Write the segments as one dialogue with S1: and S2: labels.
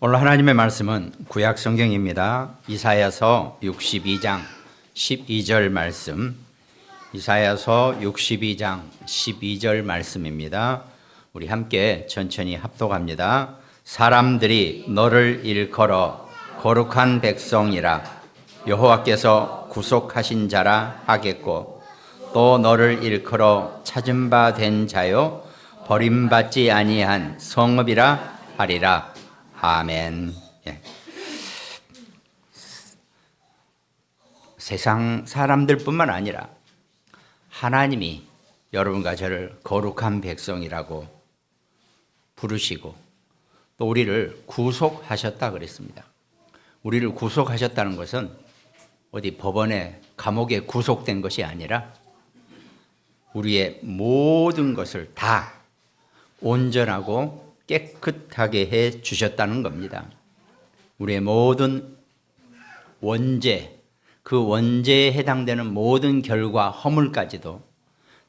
S1: 오늘 하나님의 말씀은 구약 성경입니다. 이사야서 62장 12절 말씀. 이사야서 62장 12절 말씀입니다. 우리 함께 천천히 합독합니다. 사람들이 너를 일컬어 거룩한 백성이라 여호와께서 구속하신 자라 하겠고, 또 너를 일컬어 찾은 바 된 자요 버림받지 아니한 성읍이라 하리라. 아멘. 예. 세상 사람들뿐만 아니라 하나님이 여러분과 저를 거룩한 백성이라고 부르시고 또 우리를 구속하셨다 그랬습니다. 우리를 구속하셨다는 것은 어디 법원에 감옥에 구속된 것이 아니라 우리의 모든 것을 다 온전하고 깨끗하게 해 주셨다는 겁니다. 우리의 모든 원죄, 그 원죄에 해당되는 모든 결과 허물까지도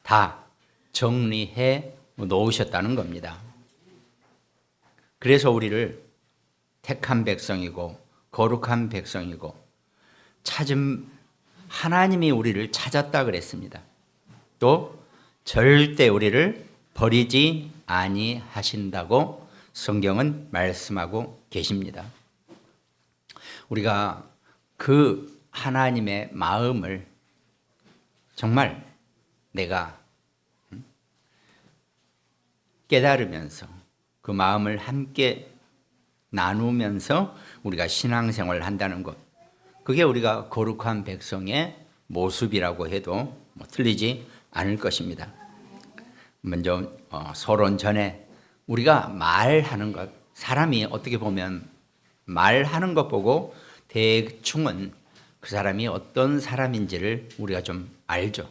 S1: 다 정리해 놓으셨다는 겁니다. 그래서 우리를 택한 백성이고 거룩한 백성이고 찾은 하나님이 우리를 찾았다 그랬습니다. 또 절대 우리를 버리지 아니하신다고 성경은 말씀하고 계십니다. 우리가 그 하나님의 마음을 정말 내가 깨달으면서 그 마음을 함께 나누면서 우리가 신앙생활을 한다는 것, 그게 우리가 거룩한 백성의 모습이라고 해도 틀리지 않을 것입니다. 먼저 서론 전에 우리가 말하는 것, 사람이 어떻게 보면 말하는 것 보고 대충은 그 사람이 어떤 사람인지를 우리가 좀 알죠.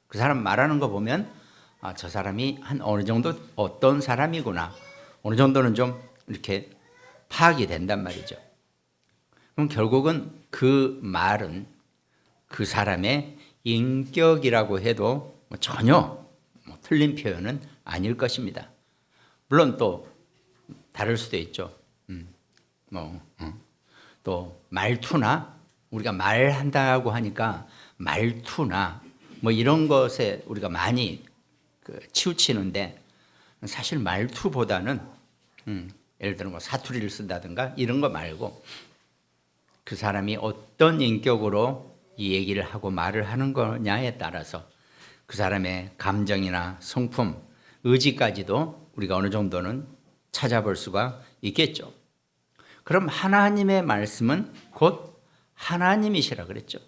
S1: 그 사람 말하는 거 보면 저 사람이 한 어느 정도 어떤 사람이구나, 어느 정도는 좀 이렇게 파악이 된단 말이죠. 그럼 결국은 그 말은 그 사람의 인격이라고 해도 전혀 틀린 표현은 아닐 것입니다. 물론 또 다를 수도 있죠. 또 말투나 우리가 말한다고 하니까 말투나 이런 것에 우리가 많이 치우치는데, 사실 말투보다는 예를 들어 사투리를 쓴다든가 이런 거 말고 그 사람이 어떤 인격으로 이 얘기를 하고 말을 하는 거냐에 따라서 그 사람의 감정이나 성품, 의지까지도 우리가 어느 정도는 찾아볼 수가 있겠죠. 그럼 하나님의 말씀은 곧 하나님이시라 그랬죠.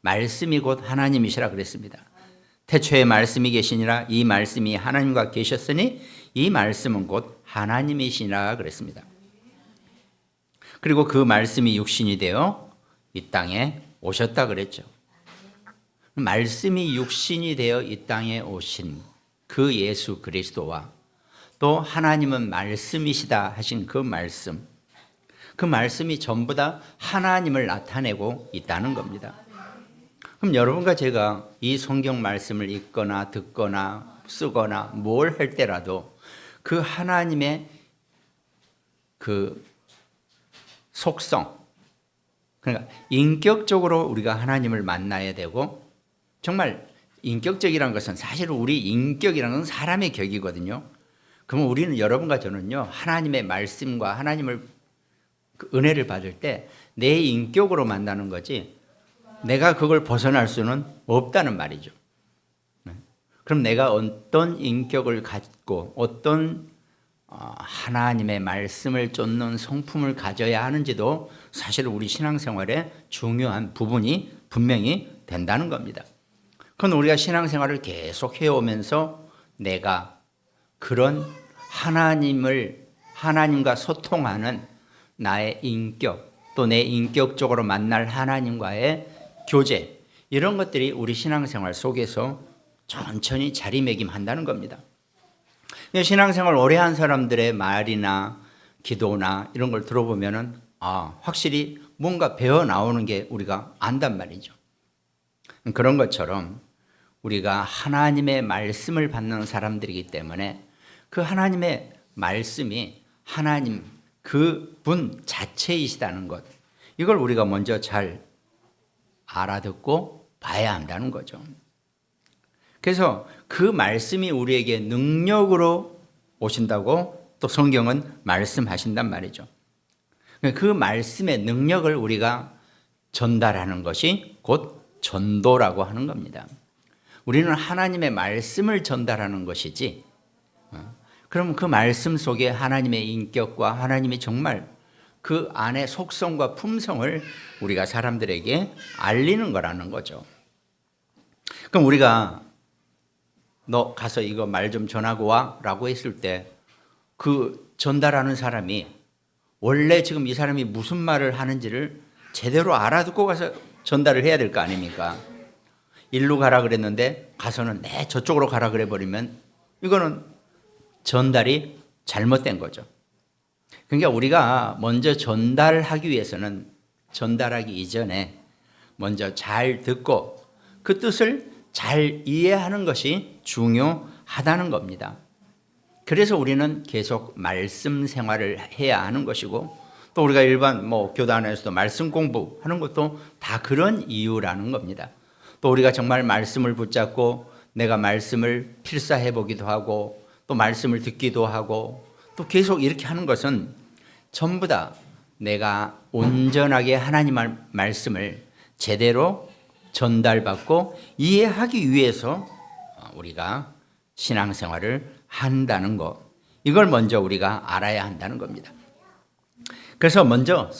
S1: 말씀이 곧 하나님이시라 그랬습니다. 태초에 말씀이 계시니라, 이 말씀이 하나님과 계셨으니 이 말씀은 곧 하나님이시라 그랬습니다. 그리고 그 말씀이 육신이 되어 이 땅에 오셨다 그랬죠. 말씀이 육신이 되어 이 땅에 오신 그 예수 그리스도와 또 하나님은 말씀이시다 하신 그 말씀이 전부 다 하나님을 나타내고 있다는 겁니다. 그럼 여러분과 제가 이 성경 말씀을 읽거나 듣거나 쓰거나 뭘 할 때라도 그 하나님의 그 속성, 그러니까 인격적으로 우리가 하나님을 만나야 되고, 정말 인격적이라는 것은 사실 우리 인격이라는 건 사람의 격이거든요. 그러면 우리는, 여러분과 저는요, 하나님의 말씀과 하나님을 은혜를 받을 때 내 인격으로 만나는 거지 내가 그걸 벗어날 수는 없다는 말이죠. 그럼 내가 어떤 인격을 갖고 어떤 하나님의 말씀을 쫓는 성품을 가져야 하는지도 사실 우리 신앙생활의 중요한 부분이 분명히 된다는 겁니다. 그건 우리가 신앙생활을 계속 해오면서 내가 그런 하나님과 소통하는 나의 인격, 또 내 인격적으로 만날 하나님과의 교제, 이런 것들이 우리 신앙생활 속에서 천천히 자리매김한다는 겁니다. 신앙생활 오래 한 사람들의 말이나 기도나 이런 걸 들어보면은 확실히 뭔가 배워 나오는 게 우리가 안단 말이죠. 그런 것처럼 우리가 하나님의 말씀을 받는 사람들이기 때문에 그 하나님의 말씀이 하나님, 그분 자체이시다는 것, 이걸 우리가 먼저 잘 알아듣고 봐야 한다는 거죠. 그래서 그 말씀이 우리에게 능력으로 오신다고 또 성경은 말씀하신단 말이죠. 그 말씀의 능력을 우리가 전달하는 것이 곧 전도라고 하는 겁니다. 우리는 하나님의 말씀을 전달하는 것이지, 그럼 그 말씀 속에 하나님의 인격과 하나님이 정말 그 안의 속성과 품성을 우리가 사람들에게 알리는 거라는 거죠. 그럼 우리가 너 가서 이거 말 좀 전하고 와 라고 했을 때 그 전달하는 사람이 원래 지금 이 사람이 무슨 말을 하는지를 제대로 알아듣고 가서 전달을 해야 될 거 아닙니까? 일로 가라 그랬는데 가서는 네 저쪽으로 가라 그래 버리면 이거는 전달이 잘못된 거죠. 그러니까 우리가 먼저 전달하기 위해서는 전달하기 이전에 먼저 잘 듣고 그 뜻을 잘 이해하는 것이 중요하다는 겁니다. 그래서 우리는 계속 말씀 생활을 해야 하는 것이고, 또 우리가 일반 교단에서도 말씀 공부하는 것도 다 그런 이유라는 겁니다. 또 우리가 정말 말씀을 붙잡고 내가 말씀을 필사해 보기도 하고 또 말씀을 듣기도 하고 또 계속 이렇게 하는 것은 전부 다 내가 온전하게 하나님의 말씀을 제대로 전달받고 이해하기 위해서 우리가 신앙생활을 한다는 것, 이걸 먼저 우리가 알아야 한다는 겁니다. 그래서 먼저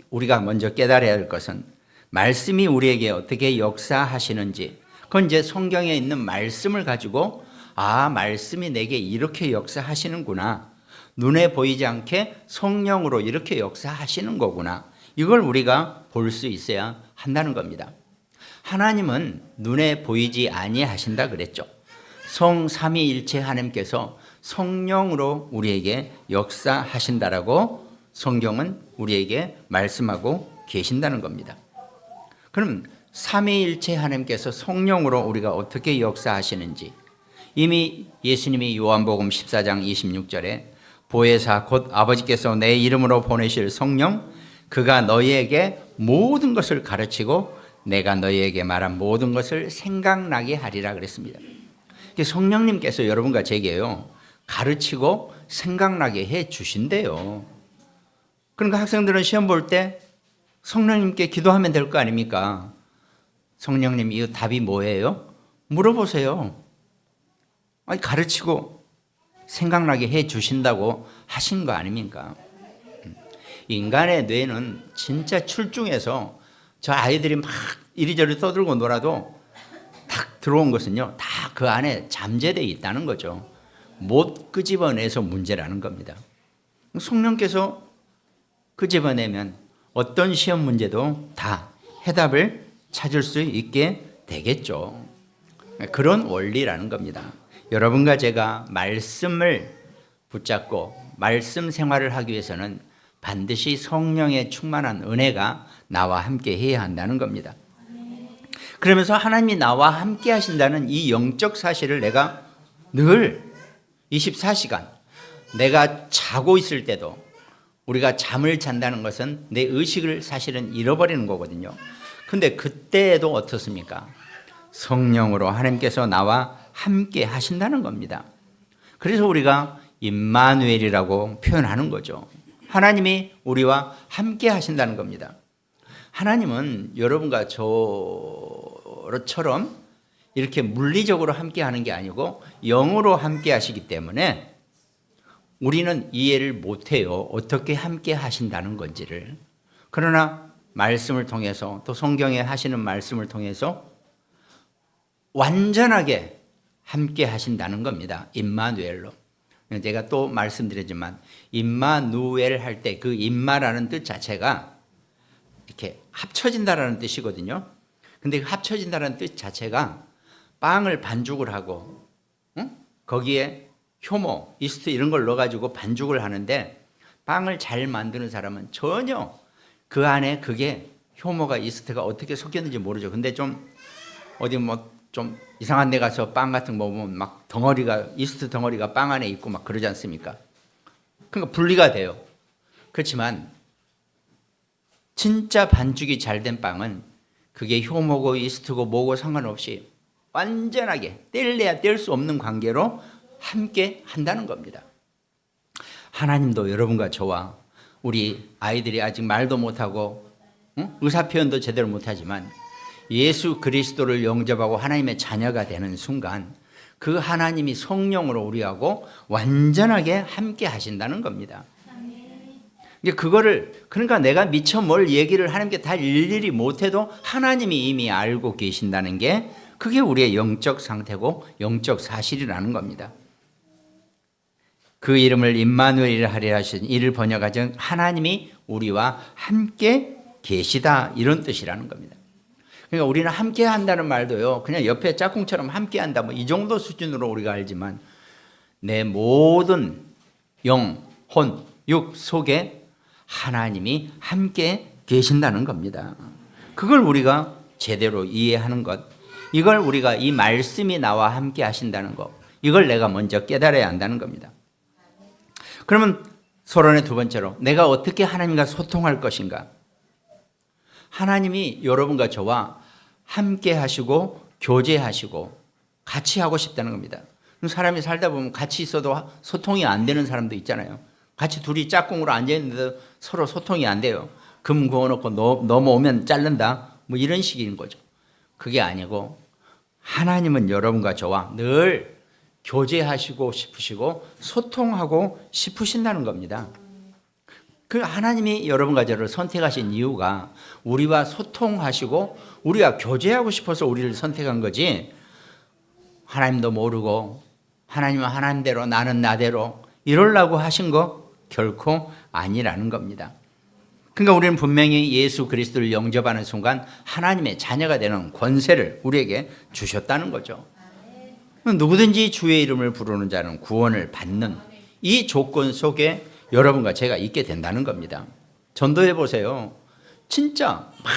S1: 우리가 먼저 깨달아야 할 것은 말씀이 우리에게 어떻게 역사하시는지, 그건 이제 성경에 있는 말씀을 가지고 말씀이 내게 이렇게 역사하시는구나, 눈에 보이지 않게 성령으로 이렇게 역사하시는 거구나, 이걸 우리가 볼 수 있어야 한다는 겁니다. 하나님은 눈에 보이지 아니하신다 그랬죠. 성삼위일체 하나님께서 성령으로 우리에게 역사하신다라고 성경은 우리에게 말씀하고 계신다는 겁니다. 그럼 삼위일체 하나님께서 성령으로 우리가 어떻게 역사하시는지, 이미 예수님이 요한복음 14장 26절에 보혜사 곧 아버지께서 내 이름으로 보내실 성령, 그가 너희에게 모든 것을 가르치고 내가 너희에게 말한 모든 것을 생각나게 하리라 그랬습니다. 성령님께서 여러분과 제게요 가르치고 생각나게 해 주신대요. 그러니까 학생들은 시험 볼 때 성령님께 기도하면 될 거 아닙니까? 성령님, 이 답이 뭐예요? 물어보세요. 가르치고 생각나게 해 주신다고 하신 거 아닙니까? 인간의 뇌는 진짜 출중해서 저 아이들이 막 이리저리 떠들고 놀아도 딱 들어온 것은요 다 그 안에 잠재되어 있다는 거죠. 못 끄집어내서 문제라는 겁니다. 성령께서 끄집어내면 어떤 시험 문제도 다 해답을 찾을 수 있게 되겠죠. 그런 원리라는 겁니다. 여러분과 제가 말씀을 붙잡고 말씀 생활을 하기 위해서는 반드시 성령의 충만한 은혜가 나와 함께 해야 한다는 겁니다. 그러면서 하나님이 나와 함께 하신다는 이 영적 사실을 내가 늘 24시간 내가 자고 있을 때도, 우리가 잠을 잔다는 것은 내 의식을 사실은 잃어버리는 거거든요. 근데 그때에도 어떻습니까? 성령으로 하나님께서 나와 함께 하신다는 겁니다. 그래서 우리가 임마누엘이라고 표현하는 거죠. 하나님이 우리와 함께 하신다는 겁니다. 하나님은 여러분과 저처럼 이렇게 물리적으로 함께 하는 게 아니고 영으로 함께 하시기 때문에 우리는 이해를 못해요. 어떻게 함께 하신다는 건지를. 그러나 말씀을 통해서, 또 성경에 하시는 말씀을 통해서 완전하게 함께 하신다는 겁니다. 임마누엘로. 제가 또 말씀드렸지만 임마누엘 할 때 그 임마라는 뜻 자체가 이렇게 합쳐진다라는 뜻이거든요. 근데 그 합쳐진다라는 뜻 자체가 빵을 반죽을 하고 거기에 효모, 이스트 이런 걸 넣어가지고 반죽을 하는데, 빵을 잘 만드는 사람은 전혀 그 안에 그게 효모가 이스트가 어떻게 섞였는지 모르죠. 근데 좀 어디 좀 이상한 데 가서 빵 같은 거 보면 막 덩어리가, 이스트 덩어리가 빵 안에 있고 막 그러지 않습니까? 그러니까 분리가 돼요. 그렇지만 진짜 반죽이 잘 된 빵은 그게 효모고 이스트고 뭐고 상관없이 완전하게 뗄래야 뗄 수 없는 관계로 함께 한다는 겁니다. 하나님도 여러분과 저와 우리 아이들이 아직 말도 못하고 의사 표현도 제대로 못하지만 예수 그리스도를 영접하고 하나님의 자녀가 되는 순간 그 하나님이 성령으로 우리하고 완전하게 함께 하신다는 겁니다. 그러니까 내가 미처 뭘 얘기를 하나님께 다 일일이 못해도 하나님이 이미 알고 계신다는 게 그게 우리의 영적 상태고 영적 사실이라는 겁니다. 그 이름을 임마누엘이라 하리라 하신 이를 번역하자 하나님이 우리와 함께 계시다 이런 뜻이라는 겁니다. 그러니까 우리는 함께 한다는 말도요 그냥 옆에 짝꿍처럼 함께 한다 뭐 이 정도 수준으로 우리가 알지만 내 모든 영, 혼, 육 속에 하나님이 함께 계신다는 겁니다. 그걸 우리가 제대로 이해하는 것, 이걸 우리가 이 말씀이 나와 함께 하신다는 것, 이걸 내가 먼저 깨달아야 한다는 겁니다. 그러면 서론의 두 번째로 내가 어떻게 하나님과 소통할 것인가? 하나님이 여러분과 저와 함께 하시고 교제하시고 같이 하고 싶다는 겁니다. 사람이 살다 보면 같이 있어도 소통이 안 되는 사람도 있잖아요. 같이 둘이 짝꿍으로 앉아있는데 서로 소통이 안 돼요. 금 구워놓고 넘어오면 자른다 뭐 이런 식인 거죠. 그게 아니고 하나님은 여러분과 저와 늘 교제하시고 싶으시고 소통하고 싶으신다는 겁니다. 그 하나님이 여러분과 저를 선택하신 이유가 우리와 소통하시고 우리가 교제하고 싶어서 우리를 선택한 거지 하나님도 모르고 하나님은 하나님대로 나는 나대로 이러려고 하신 거 결코 아니라는 겁니다. 그러니까 우리는 분명히 예수 그리스도를 영접하는 순간 하나님의 자녀가 되는 권세를 우리에게 주셨다는 거죠. 누구든지 주의 이름을 부르는 자는 구원을 받는 이 조건 속에 여러분과 제가 있게 된다는 겁니다. 전도해 보세요. 진짜 막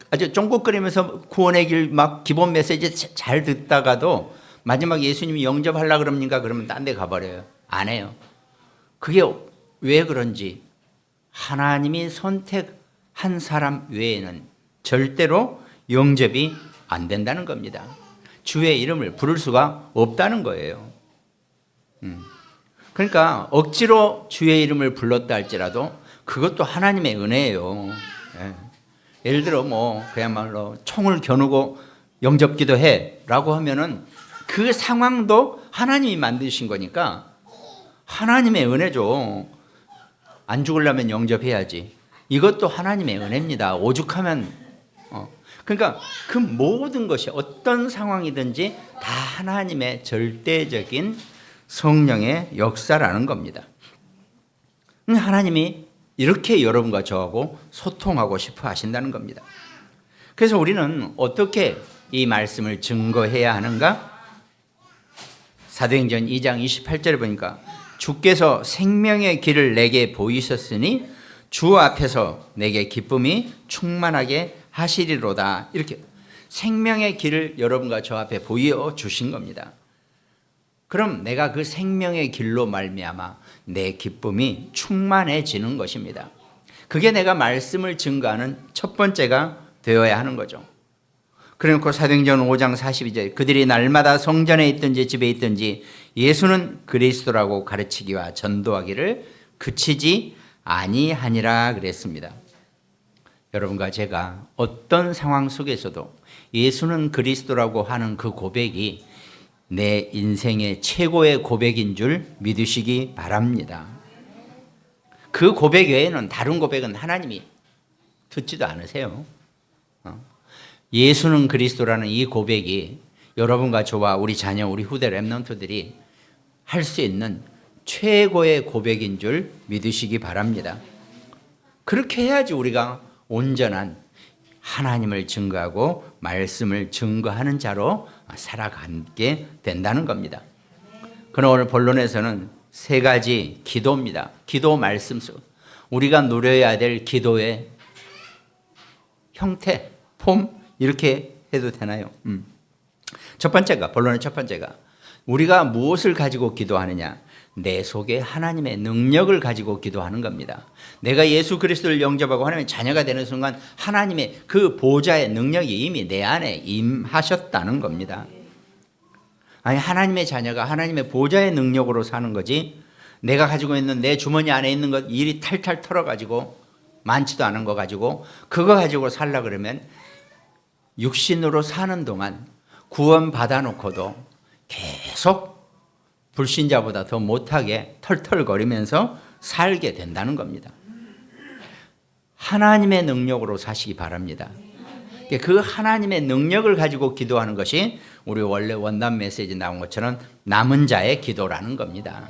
S1: 아주 쫑긋거리면서 구원의 길 막 기본 메시지 잘 듣다가도 마지막 예수님이 영접하려고 그럽니까? 그러면 딴 데 가버려요. 안 해요. 그게 왜 그런지 하나님이 선택한 사람 외에는 절대로 영접이 안 된다는 겁니다. 주의 이름을 부를 수가 없다는 거예요. 그러니까 억지로 주의 이름을 불렀다 할지라도 그것도 하나님의 은혜예요. 예를 들어 뭐 그야말로 총을 겨누고 영접기도 해라고 하면은 그 상황도 하나님이 만드신 거니까 하나님의 은혜죠. 안 죽으려면 영접해야지. 이것도 하나님의 은혜입니다. 오죽하면 그러니까 그 모든 것이 어떤 상황이든지 다 하나님의 절대적인 성령의 역사라는 겁니다. 하나님이 이렇게 여러분과 저하고 소통하고 싶어 하신다는 겁니다. 그래서 우리는 어떻게 이 말씀을 증거해야 하는가? 사도행전 2장 28절에 보니까 주께서 생명의 길을 내게 보이셨으니 주 앞에서 내게 기쁨이 충만하게 하시리로다. 이렇게 생명의 길을 여러분과 저 앞에 보여주신 겁니다. 그럼 내가 그 생명의 길로 말미암아 내 기쁨이 충만해지는 것입니다. 그게 내가 말씀을 증거하는 첫 번째가 되어야 하는 거죠. 그래놓고 사도행전 5장 42절 그들이 날마다 성전에 있든지 집에 있든지 예수는 그리스도라고 가르치기와 전도하기를 그치지 아니하니라 그랬습니다. 여러분과 제가 어떤 상황 속에서도 예수는 그리스도라고 하는 그 고백이 내 인생의 최고의 고백인 줄 믿으시기 바랍니다. 그 고백 외에는 다른 고백은 하나님이 듣지도 않으세요. 예수는 그리스도라는 이 고백이 여러분과 저와 우리 자녀, 우리 후대 렘넌트들이 할 수 있는 최고의 고백인 줄 믿으시기 바랍니다. 그렇게 해야지 우리가 온전한 하나님을 증거하고 말씀을 증거하는 자로 살아가게 된다는 겁니다. 그럼 오늘 본론에서는 세 가지 기도입니다. 기도 말씀 속 우리가 누려야 될 기도의 형태, 폼 이렇게 해도 되나요? 첫 번째가 본론의 첫 번째가 우리가 무엇을 가지고 기도하느냐? 내 속에 하나님의 능력을 가지고 기도하는 겁니다. 내가 예수 그리스도를 영접하고 하나님의 자녀가 되는 순간 하나님의 그 보좌의 능력이 이미 내 안에 임하셨다는 겁니다. 아니, 하나님의 자녀가 하나님의 보좌의 능력으로 사는 거지, 내가 가지고 있는 내 주머니 안에 있는 것 일이 탈탈 털어가지고 많지도 않은 거 가지고 그거 가지고 살라 그러면 육신으로 사는 동안 구원 받아놓고도 계속 불신자보다 더 못하게 털털거리면서 살게 된다는 겁니다. 하나님의 능력으로 사시기 바랍니다. 그 하나님의 능력을 가지고 기도하는 것이 우리 원래 원단 메시지 나온 것처럼 남은 자의 기도라는 겁니다.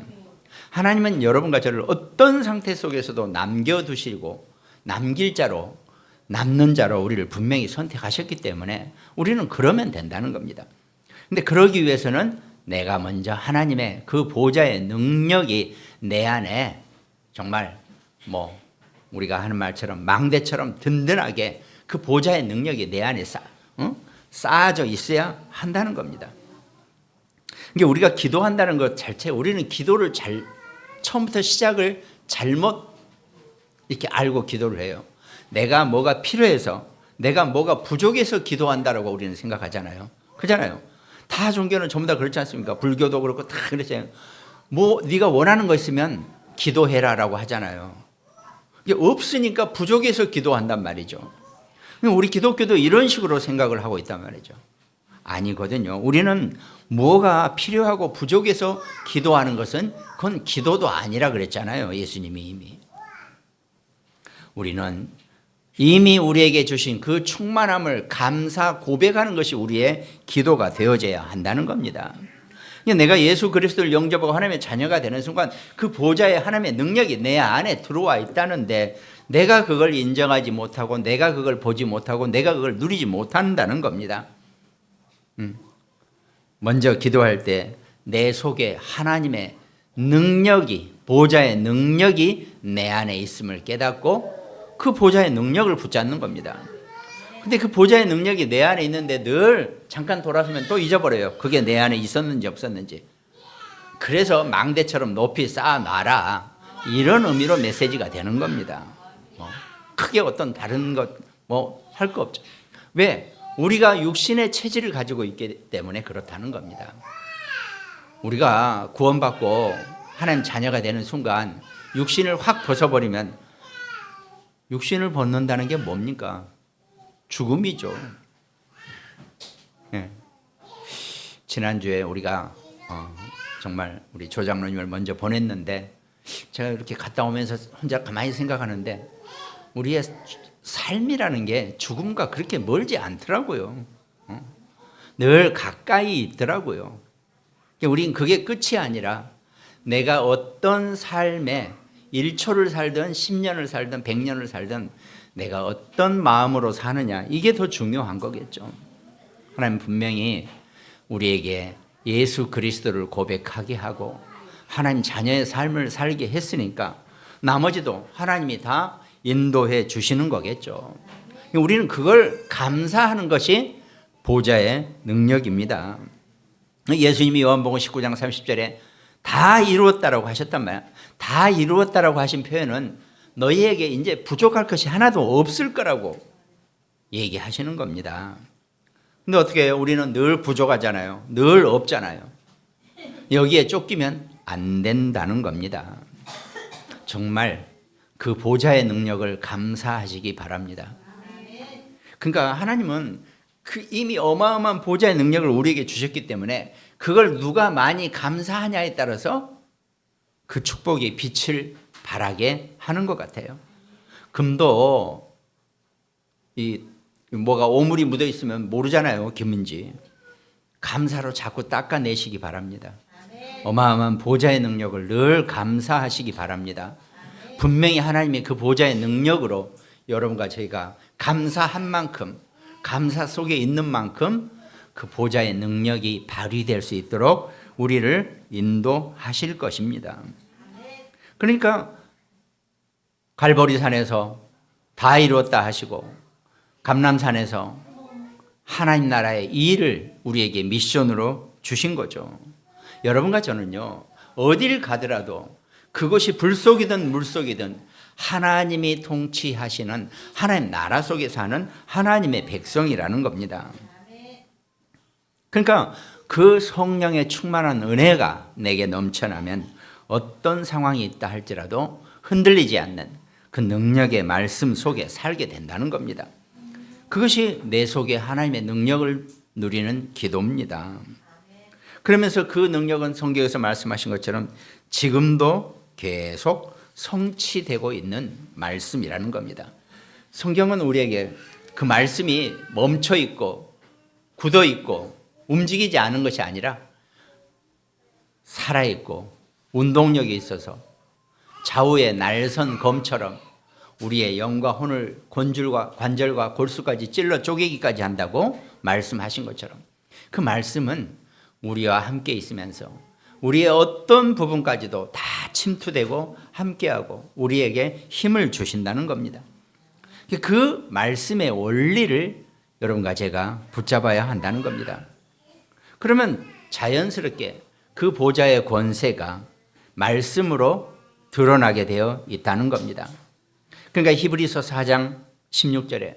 S1: 하나님은 여러분과 저를 어떤 상태 속에서도 남겨두시고 남길 자로, 남는 자로 우리를 분명히 선택하셨기 때문에 우리는 그러면 된다는 겁니다. 근데 그러기 위해서는 내가 먼저 하나님의 그 보좌의 능력이 내 안에 정말 우리가 하는 말처럼 망대처럼 든든하게 그 보좌의 능력이 내 안에 쌓아져 있어야 한다는 겁니다. 그러니까 우리가 기도한다는 것 자체, 우리는 기도를 처음부터 시작을 잘못 이렇게 알고 기도를 해요. 내가 뭐가 필요해서, 내가 뭐가 부족해서 기도한다라고 우리는 생각하잖아요. 그렇잖아요. 다 종교는 전부 다 그렇지 않습니까? 불교도 그렇고 다 그렇잖아요. 네가 원하는 거 있으면 기도해라라고 하잖아요. 이게 없으니까 부족해서 기도한단 말이죠. 우리 기독교도 이런 식으로 생각을 하고 있단 말이죠. 아니거든요. 우리는 뭐가 필요하고 부족해서 기도하는 것은 그건 기도도 아니라 그랬잖아요. 예수님이 이미. 우리는 이미 우리에게 주신 그 충만함을 감사 고백하는 것이 우리의 기도가 되어져야 한다는 겁니다. 내가 예수 그리스도를 영접하고 하나님의 자녀가 되는 순간 그 보좌의 하나님의 능력이 내 안에 들어와 있다는데 내가 그걸 인정하지 못하고 내가 그걸 보지 못하고 내가 그걸 누리지 못한다는 겁니다. 먼저 기도할 때 내 속에 하나님의 능력이, 보좌의 능력이 내 안에 있음을 깨닫고 그 보좌의 능력을 붙잡는 겁니다. 근데 그 보좌의 능력이 내 안에 있는데 늘 잠깐 돌아서면 또 잊어버려요. 그게 내 안에 있었는지 없었는지. 그래서 망대처럼 높이 쌓아놔라, 이런 의미로 메시지가 되는 겁니다. 크게 어떤 다른 것 할 거 없죠. 왜? 우리가 육신의 체질을 가지고 있기 때문에 그렇다는 겁니다. 우리가 구원받고 하나님 자녀가 되는 순간 육신을 확 벗어버리면, 육신을 벗는다는 게 뭡니까? 죽음이죠. 네. 지난주에 우리가 정말 우리 조장로님을 먼저 보냈는데 제가 이렇게 갔다 오면서 혼자 가만히 생각하는데 우리의 삶이라는 게 죽음과 그렇게 멀지 않더라고요. 늘 가까이 있더라고요. 우린 그게 끝이 아니라 내가 어떤 삶에 1초를 살든 10년을 살든 100년을 살든 내가 어떤 마음으로 사느냐, 이게 더 중요한 거겠죠. 하나님 분명히 우리에게 예수 그리스도를 고백하게 하고 하나님 자녀의 삶을 살게 했으니까 나머지도 하나님이 다 인도해 주시는 거겠죠. 우리는 그걸 감사하는 것이 보좌의 능력입니다. 예수님이 요한복음 19장 30절에 다 이루었다라고 하셨단 말이야. 다 이루었다라고 하신 표현은 너희에게 이제 부족할 것이 하나도 없을 거라고 얘기하시는 겁니다. 근데 어떻게 해요? 우리는 늘 부족하잖아요. 늘 없잖아요. 여기에 쫓기면 안 된다는 겁니다. 정말 그 보좌의 능력을 감사하시기 바랍니다. 그러니까 하나님은 그 이미 어마어마한 보좌의 능력을 우리에게 주셨기 때문에 그걸 누가 많이 감사하냐에 따라서 그 축복의 빛을 발하게 하는 것 같아요. 금도 뭐가 오물이 묻어 있으면 모르잖아요. 금인지. 감사로 자꾸 닦아내시기 바랍니다. 어마어마한 보좌의 능력을 늘 감사하시기 바랍니다. 분명히 하나님이 그 보좌의 능력으로 여러분과 저희가 감사한 만큼, 감사 속에 있는 만큼 그 보좌의 능력이 발휘될 수 있도록 우리를 인도하실 것입니다. 그러니까 갈보리산에서 다 이루었다 하시고 감람산에서 하나님 나라의 일을 우리에게 미션으로 주신 거죠. 여러분과 저는요, 어딜 가더라도 그곳이 불 속이든 물 속이든 하나님이 통치하시는 하나님 나라 속에 사는 하나님의 백성이라는 겁니다. 그러니까 그 성령의 충만한 은혜가 내게 넘쳐나면 어떤 상황이 있다 할지라도 흔들리지 않는 그 능력의 말씀 속에 살게 된다는 겁니다. 그것이 내 속에 하나님의 능력을 누리는 기도입니다. 그러면서 그 능력은 성경에서 말씀하신 것처럼 지금도 계속 성취되고 있는 말씀이라는 겁니다. 성경은 우리에게 그 말씀이 멈춰 있고 굳어 있고 움직이지 않은 것이 아니라 살아 있고 운동력이 있어서 좌우의 날선 검처럼 우리의 영과 혼을 곤줄과 관절과 골수까지 찔러 쪼개기까지 한다고 말씀하신 것처럼 그 말씀은 우리와 함께 있으면서 우리의 어떤 부분까지도 다 침투되고 함께하고 우리에게 힘을 주신다는 겁니다. 그 말씀의 원리를 여러분과 제가 붙잡아야 한다는 겁니다. 그러면 자연스럽게 그 보좌의 권세가 말씀으로 드러나게 되어 있다는 겁니다. 그러니까 히브리서 4장 16절에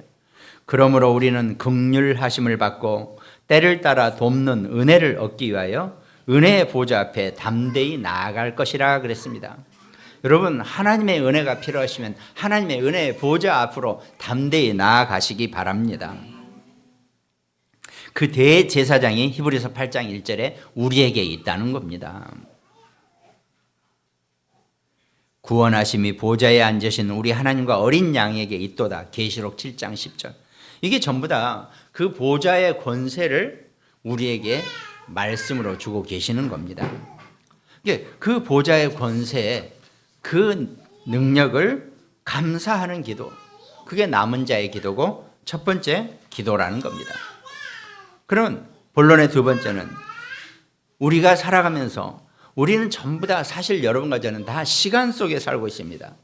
S1: 그러므로 우리는 긍휼하심을 받고 때를 따라 돕는 은혜를 얻기 위하여 은혜의 보좌 앞에 담대히 나아갈 것이라 그랬습니다. 여러분 하나님의 은혜가 필요하시면 하나님의 은혜의 보좌 앞으로 담대히 나아가시기 바랍니다. 그 대제사장이 히브리서 8장 1절에 우리에게 있다는 겁니다. 구원하심이 보좌에 앉으신 우리 하나님과 어린 양에게 있도다. 계시록 7장 10절. 이게 전부 다 그 보좌의 권세를 우리에게 말씀으로 주고 계시는 겁니다. 그 보좌의 권세에 그 능력을 감사하는 기도, 그게 남은 자의 기도고 첫 번째 기도라는 겁니다. 그럼 본론의 두 번째는 우리가 살아가면서 우리는 전부 다 사실 여러분과 저는 다 시간 속에 살고 있습니다.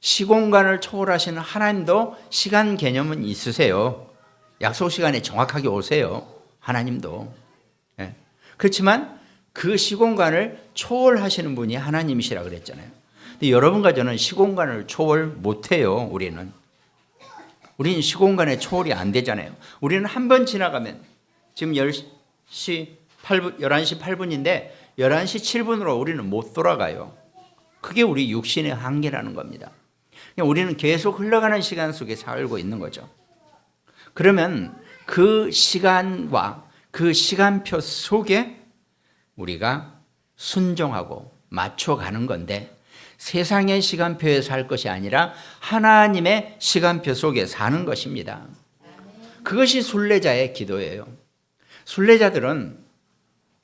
S1: 시공간을 초월하시는 하나님도 시간 개념은 있으세요. 약속 시간에 정확하게 오세요. 하나님도. 네. 그렇지만 그 시공간을 초월하시는 분이 하나님이시라 그랬잖아요. 근데 여러분과 저는 시공간을 초월 못해요. 우리는 시공간의 초월이 안 되잖아요. 우리는 한 번 지나가면 지금 11시 8분인데 11시 7분으로 우리는 못 돌아가요. 그게 우리 육신의 한계라는 겁니다. 우리는 계속 흘러가는 시간 속에 살고 있는 거죠. 그러면 그 시간과 그 시간표 속에 우리가 순종하고 맞춰가는 건데 세상의 시간표에 살 것이 아니라 하나님의 시간표 속에 사는 것입니다. 그것이 순례자의 기도예요. 순례자들은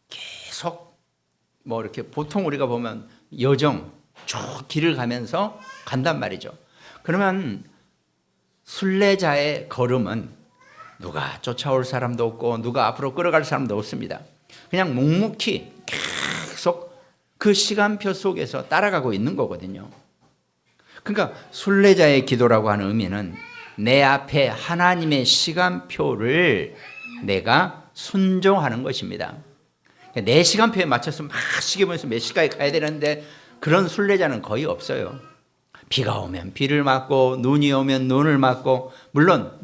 S1: 계속 이렇게 보통 우리가 보면 여정 쭉 길을 가면서 간단 말이죠. 그러면 순례자의 걸음은 누가 쫓아올 사람도 없고 누가 앞으로 끌어갈 사람도 없습니다. 그냥 묵묵히 계속 그 시간표 속에서 따라가고 있는 거거든요. 그러니까 순례자의 기도라고 하는 의미는 내 앞에 하나님의 시간표를 내가 순종하는 것입니다. 내 시간표에 맞춰서 막 시계 보면서 몇 시까지 가야 되는데 그런 순례자는 거의 없어요. 비가 오면 비를 맞고 눈이 오면 눈을 맞고 물론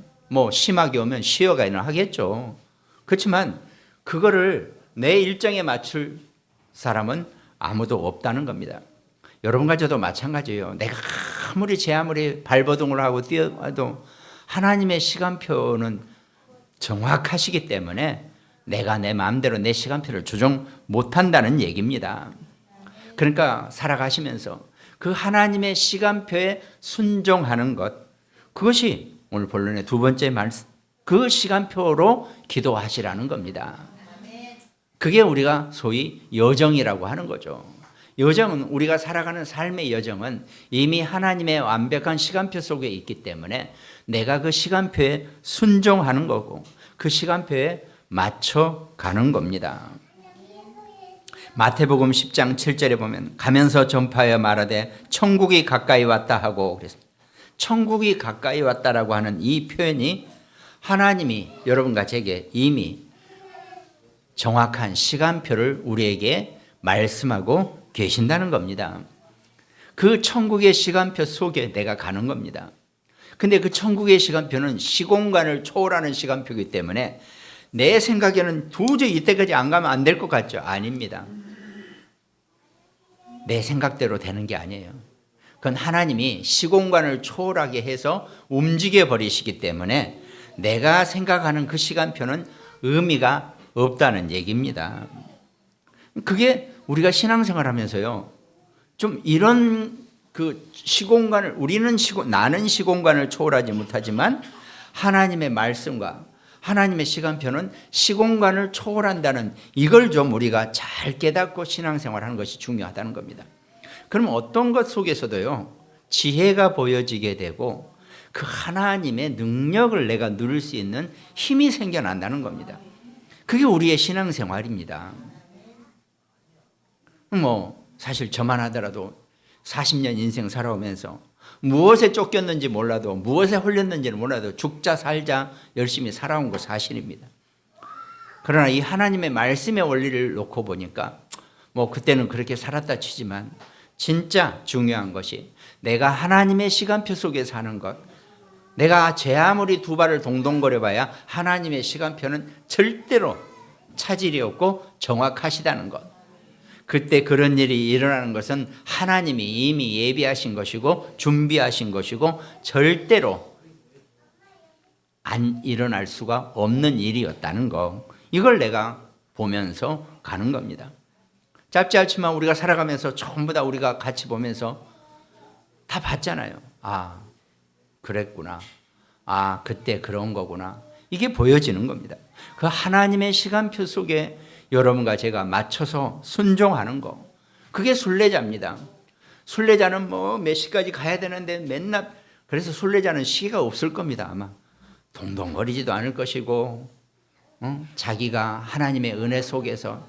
S1: 심하게 오면 쉬어가야 하겠죠. 그렇지만 그거를 내 일정에 맞출 사람은 아무도 없다는 겁니다. 여러분과 저도 마찬가지예요. 내가 아무리 발버둥을 하고 뛰어도 하나님의 시간표는 정확하시기 때문에 내가 내 마음대로 내 시간표를 조정 못한다는 얘기입니다. 그러니까 살아가시면서 그 하나님의 시간표에 순종하는 것, 그것이 오늘 본론의 두 번째 말씀, 그 시간표로 기도하시라는 겁니다. 그게 우리가 소위 여정이라고 하는 거죠. 여정은 우리가 살아가는 삶의 여정은 이미 하나님의 완벽한 시간표 속에 있기 때문에 내가 그 시간표에 순종하는 거고 그 시간표에 맞춰 가는 겁니다. 마태복음 10장 7절에 보면 가면서 전파하여 말하되 천국이 가까이 왔다 하고 그랬습니다. 천국이 가까이 왔다라고 하는 이 표현이 하나님이 여러분과 제게 이미 정확한 시간표를 우리에게 말씀하고 계신다는 겁니다. 그 천국의 시간표 속에 내가 가는 겁니다. 근데 그 천국의 시간표는 시공간을 초월하는 시간표이기 때문에 내 생각에는 도저히 이때까지 안 가면 안 될 것 같죠? 아닙니다. 내 생각대로 되는 게 아니에요. 그건 하나님이 시공간을 초월하게 해서 움직여 버리시기 때문에 내가 생각하는 그 시간표는 의미가 없다는 얘기입니다. 그게 우리가 신앙생활 하면서요, 좀 이런 그 시공간을, 나는 시공간을 초월하지 못하지만 하나님의 말씀과 하나님의 시간표는 시공간을 초월한다는 이걸 좀 우리가 잘 깨닫고 신앙생활 하는 것이 중요하다는 겁니다. 그럼 어떤 것 속에서도요, 지혜가 보여지게 되고 그 하나님의 능력을 내가 누릴 수 있는 힘이 생겨난다는 겁니다. 그게 우리의 신앙생활입니다. 사실 저만 하더라도 40년 인생 살아오면서 무엇에 쫓겼는지 몰라도, 무엇에 홀렸는지는 몰라도 죽자 살자 열심히 살아온 거 사실입니다. 그러나 이 하나님의 말씀의 원리를 놓고 보니까 그때는 그렇게 살았다 치지만 진짜 중요한 것이 내가 하나님의 시간표 속에 사는 것, 내가 제 아무리 두 발을 동동거려 봐야 하나님의 시간표는 절대로 차질이 없고 정확하시다는 것. 그때 그런 일이 일어나는 것은 하나님이 이미 예비하신 것이고 준비하신 것이고 절대로 안 일어날 수가 없는 일이었다는 거, 이걸 내가 보면서 가는 겁니다. 짧지 않지만 우리가 살아가면서 전부 다 우리가 같이 보면서 다 봤잖아요. 아, 그랬구나. 아, 그때 그런 거구나. 이게 보여지는 겁니다. 그 하나님의 시간표 속에 여러분과 제가 맞춰서 순종하는 거, 그게 순례자입니다. 순례자는 몇 시까지 가야 되는데 맨날, 그래서 순례자는 시기가 없을 겁니다. 아마 동동거리지도 않을 것이고, 자기가 하나님의 은혜 속에서,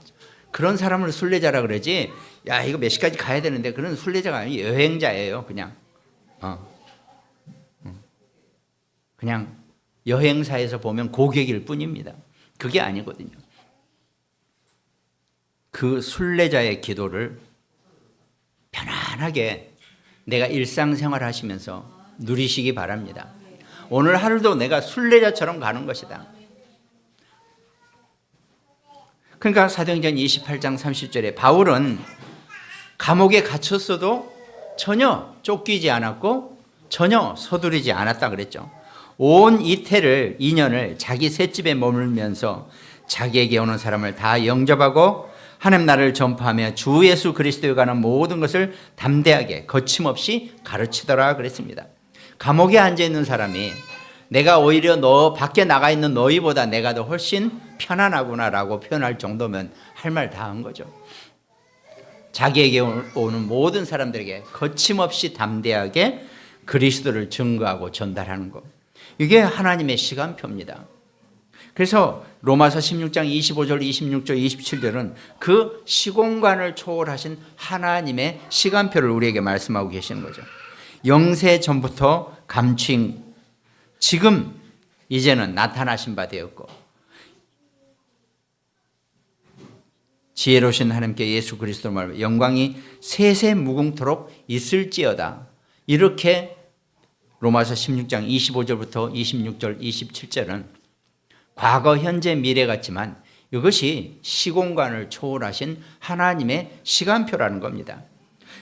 S1: 그런 사람을 순례자라 그러지, 야 이거 몇 시까지 가야 되는데, 그런 순례자가 아니에요. 여행자예요. 그냥 여행사에서 보면 고객일 뿐입니다. 그게 아니거든요. 그 순례자의 기도를 편안하게 내가 일상생활 하시면서 누리시기 바랍니다. 오늘 하루도 내가 순례자처럼 가는 것이다. 그러니까 사도행전 28장 30절에 바울은 감옥에 갇혔어도 전혀 쫓기지 않았고 전혀 서두르지 않았다 그랬죠. 온 이태를 2년을 자기 셋집에 머물면서 자기에게 오는 사람을 다 영접하고 하나님 나라를 전파하며 주 예수 그리스도에 관한 모든 것을 담대하게 거침없이 가르치더라 그랬습니다. 감옥에 앉아있는 사람이 내가 오히려 너 밖에 나가 있는 너희보다 내가 더 훨씬 편안하구나라고 표현할 정도면 할 말 다 한 거죠. 자기에게 오는 모든 사람들에게 거침없이 담대하게 그리스도를 증거하고 전달하는 것, 이게 하나님의 시간표입니다. 그래서 로마서 16장 25절, 26절, 27절은 그 시공간을 초월하신 하나님의 시간표를 우리에게 말씀하고 계시는 거죠. 영세 전부터 감추인, 지금 이제는 나타나신 바 되었고 지혜로우신 하나님께 예수 그리스도 말로 영광이 세세 무궁토록 있을지어다. 이렇게 로마서 16장 25절부터 26절, 27절은 과거, 현재, 미래 같지만 이것이 시공간을 초월하신 하나님의 시간표라는 겁니다.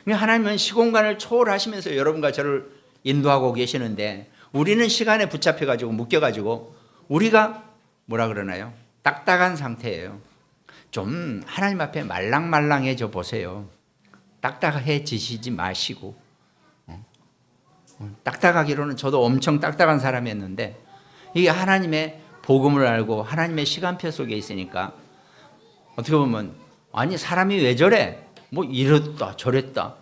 S1: 하나님은 시공간을 초월하시면서 여러분과 저를 인도하고 계시는데 우리는 시간에 붙잡혀가지고 묶여가지고 우리가 뭐라 그러나요? 딱딱한 상태예요. 좀 하나님 앞에 말랑말랑해져 보세요. 딱딱해지시지 마시고. 딱딱하기로는 저도 엄청 딱딱한 사람이었는데 이게 하나님의 복음을 알고 하나님의 시간표 속에 있으니까 어떻게 보면 아니 사람이 왜 저래? 이랬다 저랬다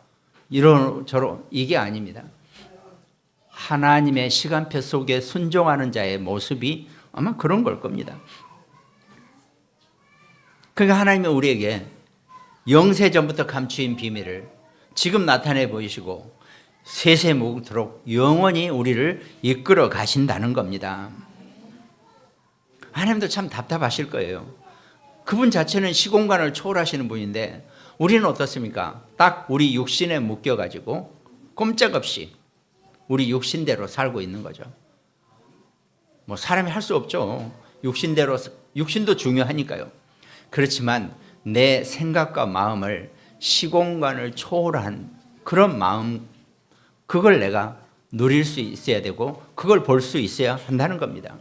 S1: 이런 이게 아닙니다. 하나님의 시간표 속에 순종하는 자의 모습이 아마 그런 걸 겁니다. 그러니까 하나님은 우리에게 영세 전부터 감추인 비밀을 지금 나타내 보이시고 세세 무궁토록 영원히 우리를 이끌어 가신다는 겁니다. 하나님도 참 답답하실 거예요. 그분 자체는 시공간을 초월하시는 분인데 우리는 어떻습니까? 딱 우리 육신에 묶여가지고 꼼짝없이 우리 육신대로 살고 있는 거죠. 뭐 사람이 할 수 없죠. 육신도 중요하니까요. 그렇지만 내 생각과 마음을 시공간을 초월한 그런 마음, 그걸 내가 누릴 수 있어야 되고 그걸 볼 수 있어야 한다는 겁니다.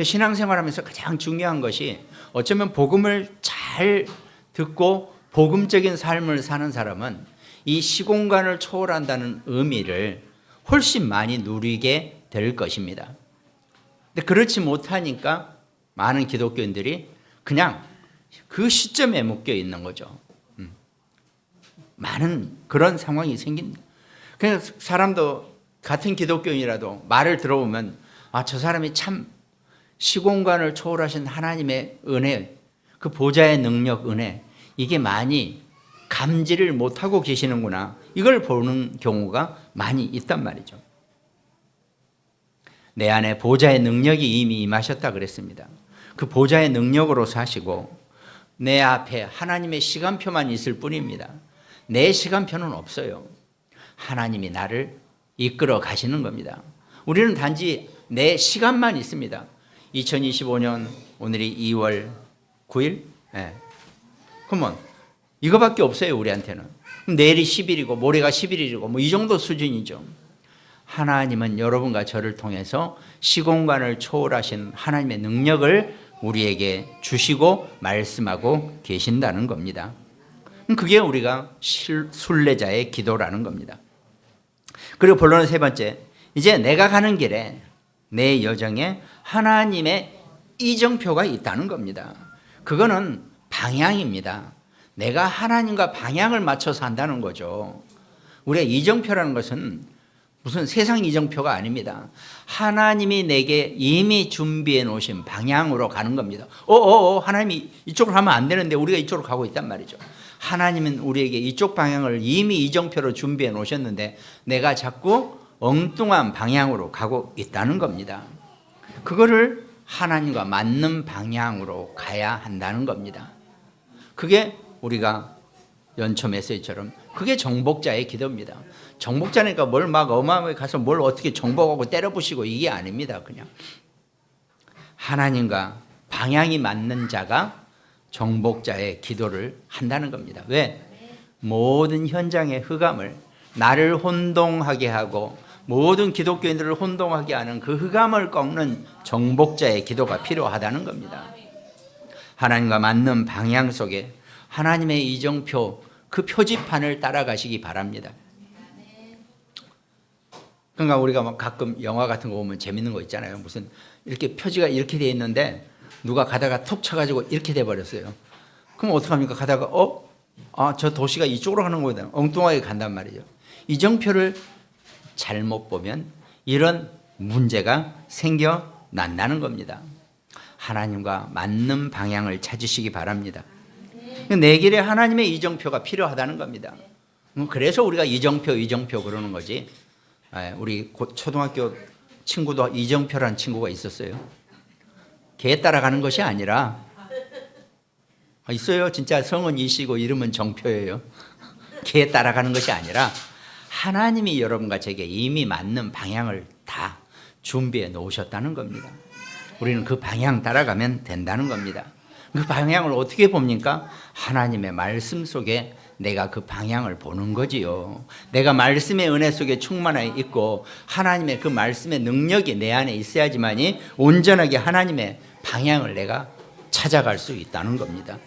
S1: 신앙생활하면서 가장 중요한 것이 어쩌면 복음을 잘 듣고 복음적인 삶을 사는 사람은 이 시공간을 초월한다는 의미를 훨씬 많이 누리게 될 것입니다. 근데 그렇지 못하니까 많은 기독교인들이 그냥 그 시점에 묶여 있는 거죠. 많은 그런 상황이 생깁니다. 그냥 사람도 같은 기독교인이라도 말을 들어보면 저 사람이 참 시공간을 초월하신 하나님의 은혜, 그 보좌의 능력, 은혜, 이게 많이 감지를 못하고 계시는구나, 이걸 보는 경우가 많이 있단 말이죠. 내 안에 보좌의 능력이 이미 임하셨다 그랬습니다. 그 보좌의 능력으로 사시고 내 앞에 하나님의 시간표만 있을 뿐입니다. 내 시간표는 없어요. 하나님이 나를 이끌어 가시는 겁니다. 우리는 단지 내 시간만 있습니다. 2025년 오늘이 2월 9일? 네. 그러면 이거밖에 없어요, 우리한테는. 내일이 10일이고 모레가 11일이고 뭐 이 정도 수준이죠. 하나님은 여러분과 저를 통해서 시공간을 초월하신 하나님의 능력을 우리에게 주시고 말씀하고 계신다는 겁니다. 그게 우리가 순례자의 기도라는 겁니다. 그리고 본론의 세 번째, 이제 내가 가는 길에 내 여정에 하나님의 이정표가 있다는 겁니다. 그거는 방향입니다. 내가 하나님과 방향을 맞춰서 한다는 거죠. 우리가 이정표라는 것은 무슨 세상 이정표가 아닙니다. 하나님이 내게 이미 준비해 놓으신 방향으로 가는 겁니다. 하나님이 이쪽으로 가면 안 되는데 우리가 이쪽으로 가고 있단 말이죠. 하나님은 우리에게 이쪽 방향을 이미 이정표로 준비해 놓으셨는데 내가 자꾸 엉뚱한 방향으로 가고 있다는 겁니다. 그거를 하나님과 맞는 방향으로 가야 한다는 겁니다. 그게 우리가 연초 메시지처럼 그게 정복자의 기도입니다. 정복자니까 뭘 막 어마어마하게 가서 뭘 어떻게 정복하고 때려부시고 이게 아닙니다. 그냥 하나님과 방향이 맞는 자가 정복자의 기도를 한다는 겁니다. 왜? 모든 현장의 흑암을 나를 혼동하게 하고 모든 기독교인들을 혼동하게 하는 그 흑암을 꺾는 정복자의 기도가 필요하다는 겁니다. 하나님과 맞는 방향 속에 하나님의 이정표, 그 표지판을 따라가시기 바랍니다. 그러니까 우리가 막 가끔 영화 같은 거 보면 재밌는 거 있잖아요. 무슨 이렇게 표지가 이렇게 돼 있는데 누가 가다가 톡 쳐가지고 이렇게 돼 버렸어요. 그럼 어떡합니까? 가다가 저 도시가 이쪽으로 가는 거다. 엉뚱하게 간단 말이죠. 이정표를 잘못 보면 이런 문제가 생겨난다는 겁니다. 하나님과 맞는 방향을 찾으시기 바랍니다. 내 길에 하나님의 이정표가 필요하다는 겁니다. 그래서 우리가 이정표 그러는 거지. 우리 초등학교 친구도 이정표라는 친구가 있었어요. 걔 따라가는 것이 아니라 있어요. 진짜 성은 이시고 이름은 정표예요. 걔 따라가는 것이 아니라 하나님이 여러분과 제게 이미 맞는 방향을 다 준비해 놓으셨다는 겁니다. 우리는 그 방향 따라가면 된다는 겁니다. 그 방향을 어떻게 봅니까? 하나님의 말씀 속에 내가 그 방향을 보는 거지요. 내가 말씀의 은혜 속에 충만해 있고 하나님의 그 말씀의 능력이 내 안에 있어야지만이 온전하게 하나님의 방향을 내가 찾아갈 수 있다는 겁니다.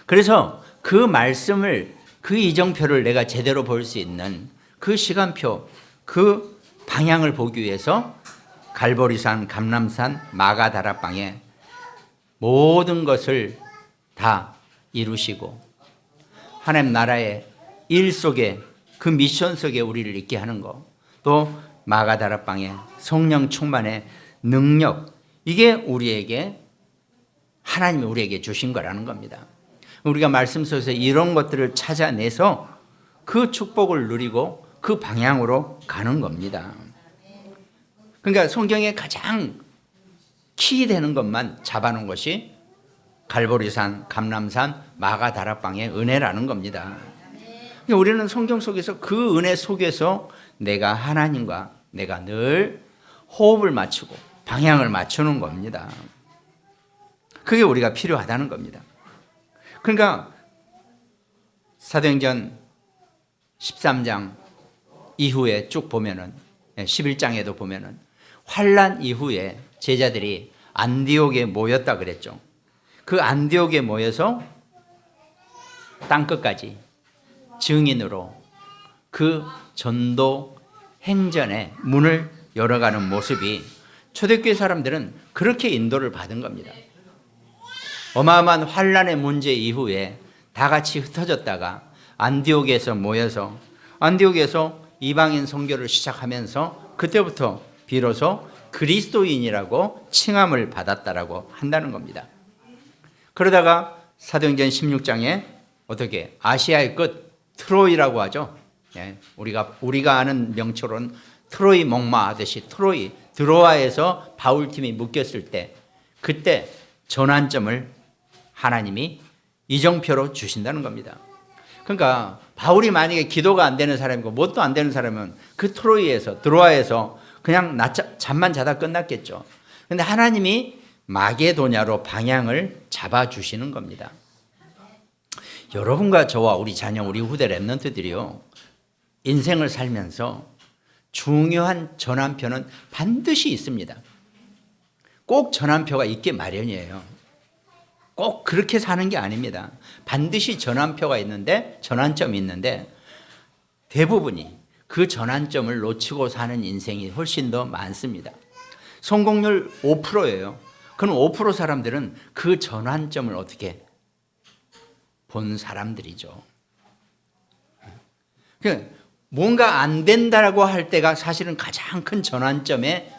S1: 그래서 그 말씀을, 그 이정표를 내가 제대로 볼 수 있는 그 시간표, 그 방향을 보기 위해서 갈보리산, 감람산, 마가다락방에 모든 것을 다 이루시고 하나님 나라의 일 속에, 그 미션 속에 우리를 있게 하는 것, 또 마가다락방에 성령 충만의 능력, 이게 우리에게 하나님이 우리에게 주신 거라는 겁니다. 우리가 말씀 속에서 이런 것들을 찾아내서 그 축복을 누리고 그 방향으로 가는 겁니다. 그러니까 성경에 가장 키 되는 것만 잡아놓은 것이 갈보리산, 감람산, 마가다락방의 은혜라는 겁니다. 우리는 성경 속에서 그 은혜 속에서 내가 하나님과 내가 늘 호흡을 맞추고 방향을 맞추는 겁니다. 그게 우리가 필요하다는 겁니다. 그러니까 사도행전 13장 이후에 쭉 보면은 11장에도 보면은 환난 이후에 제자들이 안디옥에 모였다 그랬죠. 그 안디옥에 모여서 땅끝까지 증인으로 그 전도 행전의 문을 열어가는 모습이 초대교회 사람들은 그렇게 인도를 받은 겁니다. 어마어마한 환난의 문제 이후에 다 같이 흩어졌다가 안디옥에서 모여서 안디옥에서 이방인 선교를 시작하면서 그때부터 비로소 그리스도인이라고 칭함을 받았다라고 한다는 겁니다. 그러다가 사도행전 16장에 어떻게 아시아의 끝 트로이라고 하죠. 우리가 아는 명초로는 트로이 목마 하듯이 트로이 드로아에서 바울팀이 묶였을 때 그때 전환점을 하나님이 이정표로 주신다는 겁니다. 그러니까 바울이 만약에 기도가 안 되는 사람이고 뭣도 안 되는 사람은 그 트로이에서 드로아에서 그냥 잠만 자다 끝났겠죠. 그런데 하나님이 마게도냐로 방향을 잡아주시는 겁니다. 여러분과 저와 우리 자녀, 우리 후대 랩런트들이요, 인생을 살면서 중요한 전환표는 반드시 있습니다. 꼭 전환표가 있게 마련이에요. 꼭 그렇게 사는 게 아닙니다. 반드시 전환표가 있는데, 전환점이 있는데 대부분이 그 전환점을 놓치고 사는 인생이 훨씬 더 많습니다. 성공률 5%예요. 그럼 5% 사람들은 그 전환점을 어떻게 본 사람들이죠. 뭔가 안 된다라고 할 때가 사실은 가장 큰 전환점의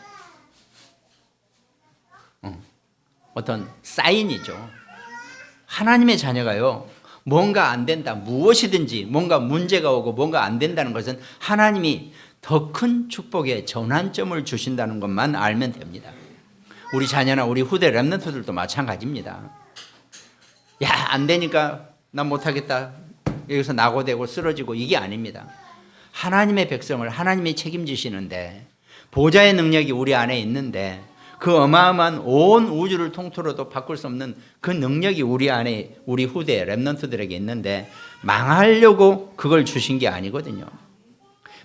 S1: 어떤 사인이죠. 하나님의 자녀가요, 뭔가 안 된다, 무엇이든지 뭔가 문제가 오고 뭔가 안 된다는 것은 하나님이 더 큰 축복의 전환점을 주신다는 것만 알면 됩니다. 우리 자녀나 우리 후대 랩런트들도 마찬가지입니다. 야, 안 되니까 난 못하겠다, 여기서 낙오되고 쓰러지고, 이게 아닙니다. 하나님의 백성을 하나님이 책임지시는데, 보좌의 능력이 우리 안에 있는데, 그 어마어마한 온 우주를 통틀어도 바꿀 수 없는 그 능력이 우리 안에, 우리 후대 랩런트들에게 있는데 망하려고 그걸 주신 게 아니거든요.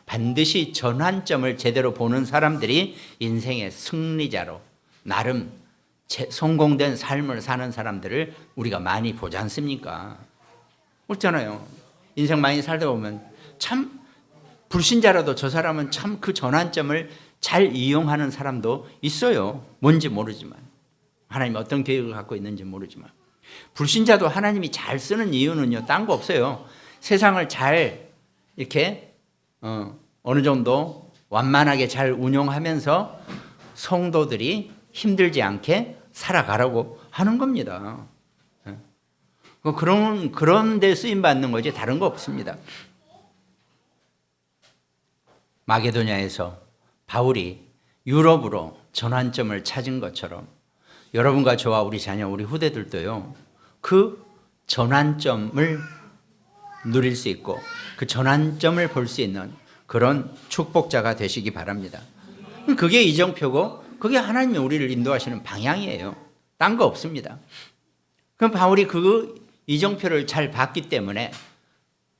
S1: 반드시 전환점을 제대로 보는 사람들이 인생의 승리자로 나름 성공된 삶을 사는 사람들을 우리가 많이 보지 않습니까? 그렇잖아요. 인생 많이 살다 보면 참 불신자라도 저 사람은 참 그 전환점을 잘 이용하는 사람도 있어요. 뭔지 모르지만, 하나님이 어떤 계획을 갖고 있는지 모르지만. 불신자도 하나님이 잘 쓰는 이유는요, 딴 거 없어요. 세상을 잘 이렇게 어느 정도 완만하게 잘 운용하면서 성도들이 힘들지 않게 살아가라고 하는 겁니다. 그런 데 쓰임 받는 거지 다른 거 없습니다. 마게도냐에서 바울이 유럽으로 전환점을 찾은 것처럼 여러분과 저와 우리 자녀, 우리 후대들도요, 그 전환점을 누릴 수 있고 그 전환점을 볼 수 있는 그런 축복자가 되시기 바랍니다. 그게 이정표고 그게 하나님이 우리를 인도하시는 방향이에요. 딴 거 없습니다. 그럼 바울이 그 이정표를 잘 봤기 때문에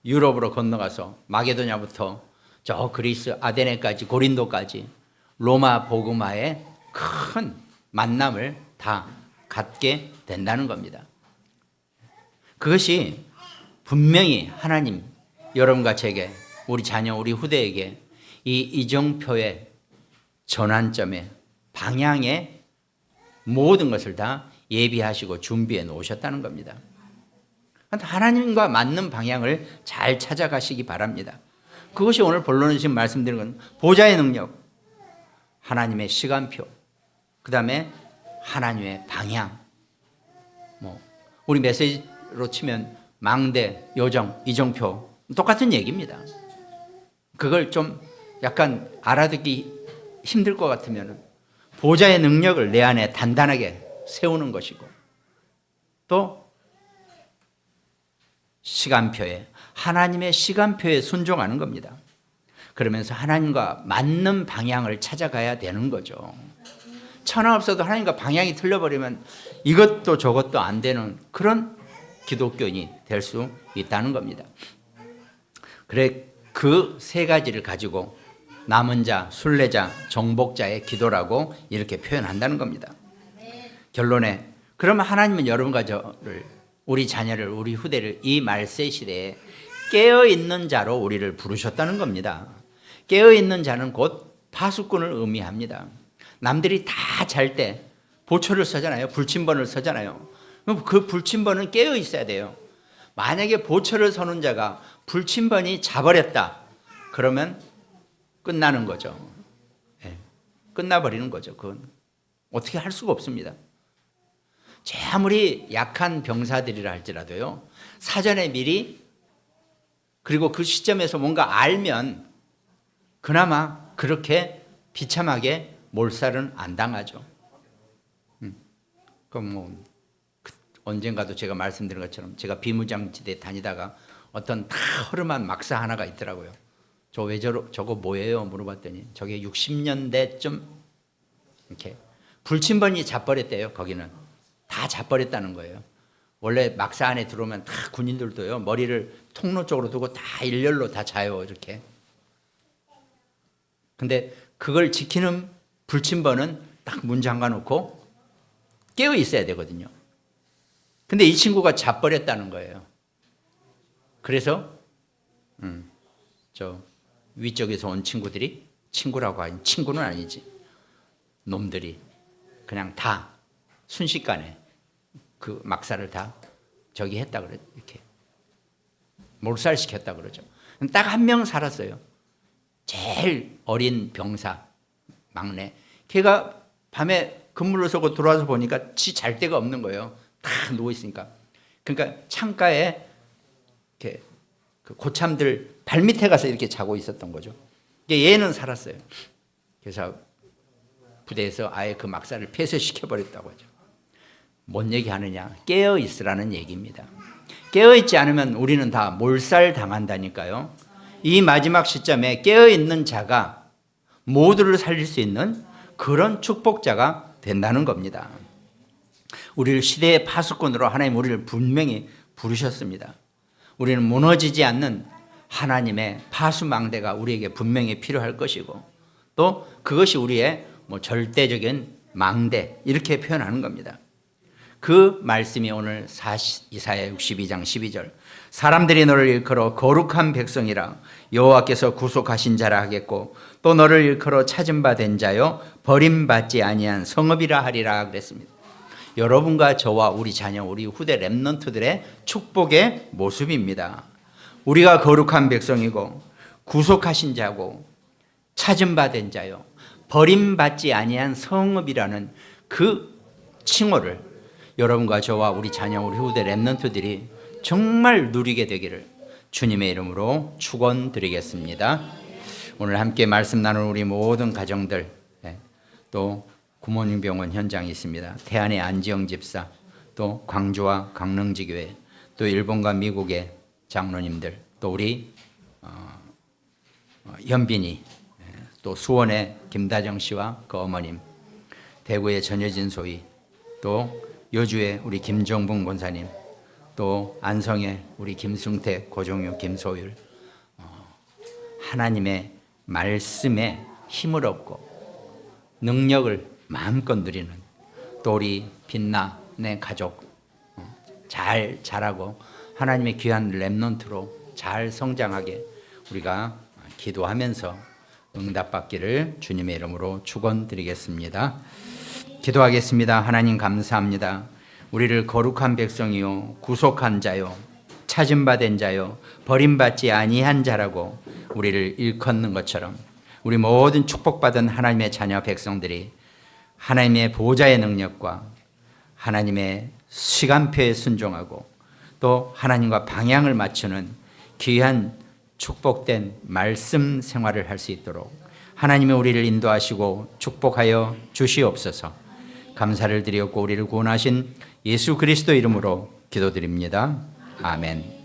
S1: 유럽으로 건너가서 마게도냐부터 저 그리스 아데네까지, 고린도까지 로마 복음화의 큰 만남을 다 갖게 된다는 겁니다. 그것이 분명히 하나님, 여러분과 제게, 우리 자녀, 우리 후대에게 이 이정표의 전환점의 방향의 모든 것을 다 예비하시고 준비해 놓으셨다는 겁니다. 하나님과 맞는 방향을 잘 찾아가시기 바랍니다. 그것이 오늘 본론에 지금 말씀드린 건 보좌의 능력, 하나님의 시간표, 그 다음에 하나님의 방향. 우리 메시지로 치면 망대, 요정, 이정표 똑같은 얘기입니다. 그걸 좀 약간 알아듣기 힘들 것 같으면 보좌의 능력을 내 안에 단단하게 세우는 것이고, 또 시간표에, 하나님의 시간표에 순종하는 겁니다. 그러면서 하나님과 맞는 방향을 찾아가야 되는 거죠. 천하 없어도 하나님과 방향이 틀려버리면 이것도 저것도 안 되는 그런 기독교인이 될 수 있다는 겁니다. 그래, 그 세 가지를 가지고 남은 자, 순례자, 정복자의 기도라고 이렇게 표현한다는 겁니다. 결론에, 그러면 하나님은 여러분과 저를, 우리 자녀를, 우리 후대를 이 말세 시대에 깨어있는 자로 우리를 부르셨다는 겁니다. 깨어있는 자는 곧 파수꾼을 의미합니다. 남들이 다 잘 때 보초를 서잖아요. 불침번을 서잖아요. 그 불침번은 깨어 있어야 돼요. 만약에 보초를 서는 자가 불침번이 자버렸다, 그러면 끝나는 거죠. 네, 끝나버리는 거죠. 그건 어떻게 할 수가 없습니다. 제 아무리 약한 병사들이라 할지라도요, 사전에 미리, 그리고 그 시점에서 뭔가 알면 그나마 그렇게 비참하게 몰살은 안 당하죠. 그럼 언젠가도 제가 말씀드린 것처럼 제가 비무장지대 다니다가 어떤 다 허름한 막사 하나가 있더라고요. 저거 뭐예요? 물어봤더니 저게 60년대쯤 이렇게 불침번이 잡버렸대요. 거기는 다 잡버렸다는 거예요. 원래 막사 안에 들어오면 다 군인들도요, 머리를 통로 쪽으로 두고 다 일렬로 다 자요, 이렇게. 근데 그걸 지키는 불침번은 딱 문 잠가 놓고 깨어 있어야 되거든요. 근데 이 친구가 잡버렸다는 거예요. 그래서 저 위쪽에서 온 친구들이, 친구라고 하니 친구는 아니지, 놈들이 그냥 다 순식간에 그 막사를 다 저기 했다 그래, 이렇게 몰살시켰다 그러죠. 딱 한 명 살았어요. 제일 어린 병사, 막내. 걔가 밤에 근무를 서고 들어와서 보니까 지 잘 데가 없는 거예요. 다 누워 있으니까. 그러니까 창가에 이렇게 그 고참들 발밑에 가서 이렇게 자고 있었던 거죠. 얘는 살았어요. 그래서 부대에서 아예 그 막사를 폐쇄시켜 버렸다고 하죠. 뭔 얘기하느냐? 깨어 있으라는 얘기입니다. 깨어 있지 않으면 우리는 다 몰살 당한다니까요. 이 마지막 시점에 깨어 있는 자가 모두를 살릴 수 있는 그런 축복자가 된다는 겁니다. 우리를 시대의 파수꾼으로 하나님 우리를 분명히 부르셨습니다. 우리는 무너지지 않는 하나님의 파수망대가 우리에게 분명히 필요할 것이고, 또 그것이 우리의 절대적인 망대, 이렇게 표현하는 겁니다. 그 말씀이 오늘 이사야 62장 12절, 사람들이 너를 일컬어 거룩한 백성이라 여호와께서 구속하신 자라 하겠고, 또 너를 일컬어 찾은 바 된 자요 버림받지 아니한 성읍이라 하리라 그랬습니다. 여러분과 저와 우리 자녀, 우리 후대 렘넌트들의 축복의 모습입니다. 우리가 거룩한 백성이고 구속하신 자고 찾은 바 된 자요 버림받지 아니한 성읍이라는 그 칭호를 여러분과 저와 우리 자녀, 우리 후대 렘넌트들이 정말 누리게 되기를 주님의 이름으로 축원드리겠습니다. 오늘 함께 말씀 나눌 우리 모든 가정들, 또 구모닝 병원 현장이 있습니다. 태안의 안지영 집사, 또 광주와 강릉지교회, 또 일본과 미국의 장로님들, 또 우리 현빈이, 또 수원의 김다정 씨와 그 어머님, 대구의 전여진 소위, 또 여주의 우리 김정봉 권사님, 또 안성의 우리 김승태, 고종유, 김소율, 하나님의 말씀에 힘을 얻고 능력을 마음껏 누리는, 또 우리 빛나 내 가족 잘 자라고 하나님의 귀한 렘넌트로 잘 성장하게 우리가 기도하면서 응답받기를 주님의 이름으로 축원드리겠습니다. 기도하겠습니다. 하나님 감사합니다. 우리를 거룩한 백성이요 구속한 자요 찾은 바 된 자요 버림받지 아니한 자라고 우리를 일컫는 것처럼 우리 모든 축복받은 하나님의 자녀 백성들이 하나님의 보좌의 능력과 하나님의 시간표에 순종하고 또 하나님과 방향을 맞추는 귀한 축복된 말씀 생활을 할 수 있도록 하나님이 우리를 인도하시고 축복하여 주시옵소서. 감사를 드렸고 우리를 구원하신 예수 그리스도 이름으로 기도드립니다. 아멘.